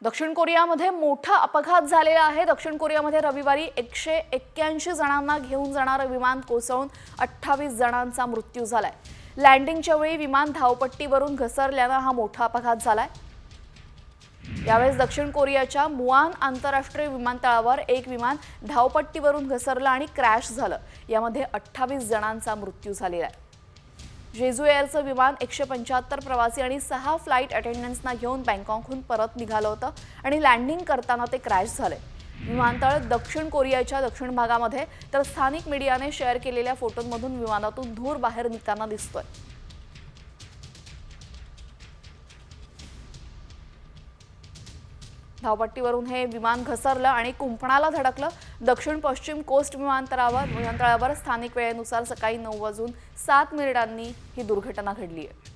दक्षिण कोरियामध्ये मोठा अपघात झालेला आहे। दक्षिण कोरियामध्ये रविवारी 181 जणांना घेऊन जाणारं विमान कोसळून 28 जणांचा मृत्यू झालाय। लँडिंगच्या वेळी विमान धावपट्टीवरून घसरल्याने हा मोठा अपघात झालाय। यावेळेस दक्षिण कोरियाच्या मुआन आंतरराष्ट्रीय विमानतळावर एक विमान धावपट्टीवरून घसरलं आणि क्रॅश झालं। यामध्ये 28 जणांचा मृत्यू झालेला आहे। जेजू एअरचं विमान 175 प्रवासी आणि 6 फ्लाइट अटेंडंट्सना घेऊन बँकॉकहून परत निघालं होतं आणि लँडिंग करताना ते क्रॅश झाले। विमानतळ दक्षिण कोरियाच्या दक्षिण भागामध्ये तर स्थानिक मीडियाने शेअर केलेल्या फोटोंमधून विमानातून धूर बाहेर निघताना दिसतोय। धावपट्टीवरून हे विमान घसरलं आणि कुंपणाला धडकलं। दक्षिण पश्चिम कोस्ट विमानतळावर स्थानिक वेळेनुसार सकाळी 9:07 ही दुर्घटना घडली आहे।